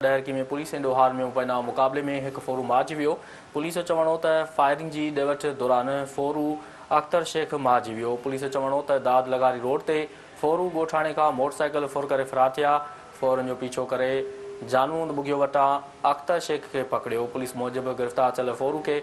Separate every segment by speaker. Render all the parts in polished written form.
Speaker 1: डहरकी में पुलिस ऐं ॾोहार में मुबैना मुक़ाबले में एक फोरू मारिजी वियो। पुलिस जो चवणो त फायरिंग की ॾिवट दौरान फोरू अख्तर शेख मारिजी वियो। पुलिस जो चवणो त दाद लगारी रोड ते फोरू ॻोठाणे खां मोटरसाइकिल फुर करे फरार थिया। फोरन जो पीछो करे जानून बुगियो वटां अख्तर शेख के पकड़ियो। पुलिस मूजिब गिरफ़्तार थियल फोरू के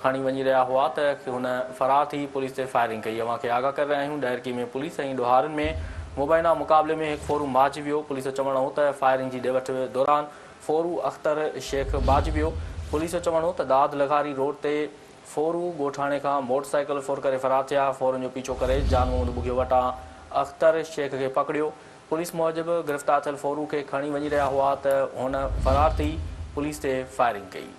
Speaker 1: खणी वञी रहा हुआ त हुन फरार थी पुलिस ते फायरिंग कई। अवां खे आगाह करे रहिया आहियूं। डहरकी में पुलिस ऐं ॾोहारनि में मुबैना मुक़ाबले में एक फोरू मारिजी वियो। पुलिस जो चवणो त फायरिंग की ॾिवट दौरान फोरू अख्तर शेख मारिजी वियो। पुलिस जो चवणो त दाद लगारी रोड ते फोरू ॻोठाणे खां मोटरसाइकिल फुर करे फरार थिया। फोरन जो पीछो करे जानून बुगियो वटां अख्तर शेख के पकड़ियो। पुलिस मूजिब गिरफ़्तार थियल फोरू के खणी वञी रहा हुआ त हुन फरार थी पुलिस ते फायरिंग कई।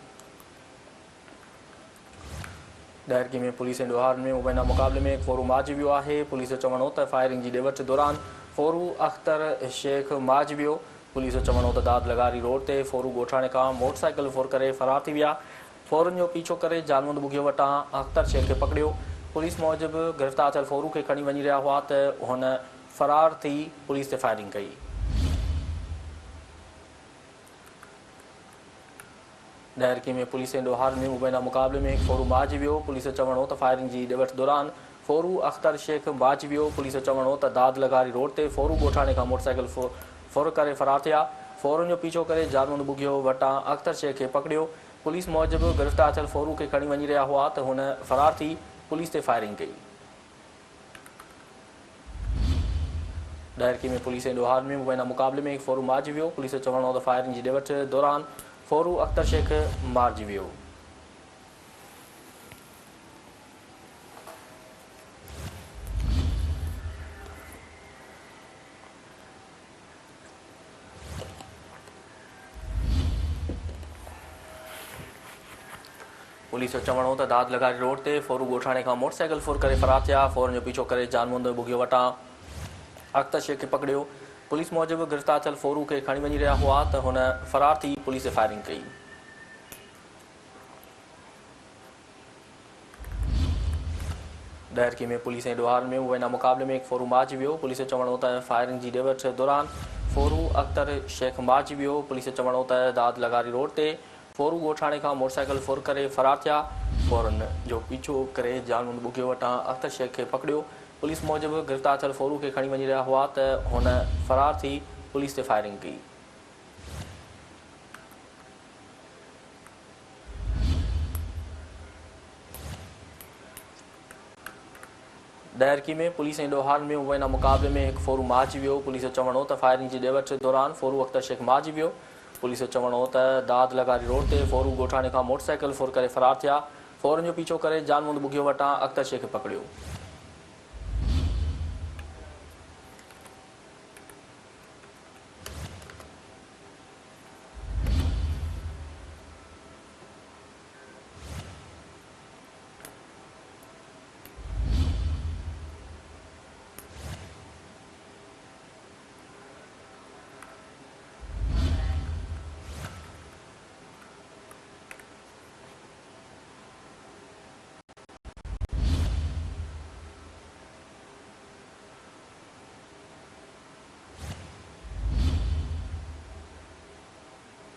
Speaker 1: डहरकी में पुलिस ऐं ॾोहार में मुबैना मुक़ाबले में एक फोरू मारिजी वियो आहे। पुलिस जो चवणो त फायरिंग की ॾिवट दौरान फोरू अख्तर शेख मारिजी वियो। पुलिस जो चवणो त दाद लगारी रोड ते फोरू ॻोठाणे खां मोटरसाइकिल फुर करे फरार थी विया। फोरन जो पीछो करे जानवंद बुगियो वटां अख्तर शेख के पकड़ियो। पुलिस मूजिब गिरफ़्तार थियल फोरू के खणी वञी रहा हुआ त हुन फरार थी पुलिस ते फायरिंग कई। डहरकी में पुलिस ऐं ॾोहार में मुबैना मुक़ाबले में एक फोरू मारिजी वियो। पुलिस जो चवणो त फायरिंग की ॾिवट दौरान फोरू अख्तर शेख मारिजी वियो। पुलिस जो चवणो त दाद लगारी रोड ते फोरू ॻोठाणे खां मोटरसाइकिल फुर करे फरार थिया। फोरन जो पीछो करे जानून बुगियो वटां अख्तर शेख के पकड़ियो। पुलिस मूजिब गिरफ़्तार थियल फोरू के खणी वञी रहा हुआ त हुन फरार थी पुलिस ते फायरिंग कई। डहरकी में पुलिस ऐं ॾोहार में मुबैना मुक़ाबले में एक फोरू मारिजी वियो। पुलिस जो चवणो त फायरिंग की ॾिवट दौरान फोरू अख्तर शेख मारिजी वियो। पुलिस जो चवणो त दाद लगारी रोड ते फोरू ॻोठाणे खां मोटरसाइकिल फुर करे फरार थिया। फोरन जो पीछो करे जानमुंद बुगियो वटां अख्तर शेख के पकड़ियो। पुलिस मूजिब गिरफ़्तार थियल फोरू के खणी वञी रहा हुआ त हुन फरार थी पुलिस ते फायरिंग कई। डहरकी में पुलिस ऐं ॾोहार में मुबैना मुक़ाबले में एक फोरू मारिजी वियो। पुलिस जो चवणो त फायरिंग की ॾिवट दौरान फोरू अख्तर शेख मारिजी वियो। पुलिस जो चवणो त दाद लगारी रोड ते फोरू ॻोठाणे खां मोटरसाइकिल फुर करे फरार थिया। फोरन जो पीछो करे जानून बुगियो वटां अख्तर शेख के पकड़ियो। पुलिस मूजिब गिरफ़्तार थियल फोरू के खणी वञी रहा हुआ त हुन फरार थी पुलिस ते फायरिंग कई। डहरकी में पुलिस ऐं ॾोहार में मुबैना मुक़ाबले में एक फोरू मारिजी वियो। पुलिस जो चवणो त फायरिंग की ॾिवट दौरान फोरू अख्तर शेख मारिजी वियो। पुलिस जो चवणो त दाद लगारी रोड ते फोरू ॻोठाणे खां मोटरसाइकिल फुर करे फरार थिया। फोरन जो पीछो करे जानमुंद बुगियो वटां अख्तर शेख पकड़ियो।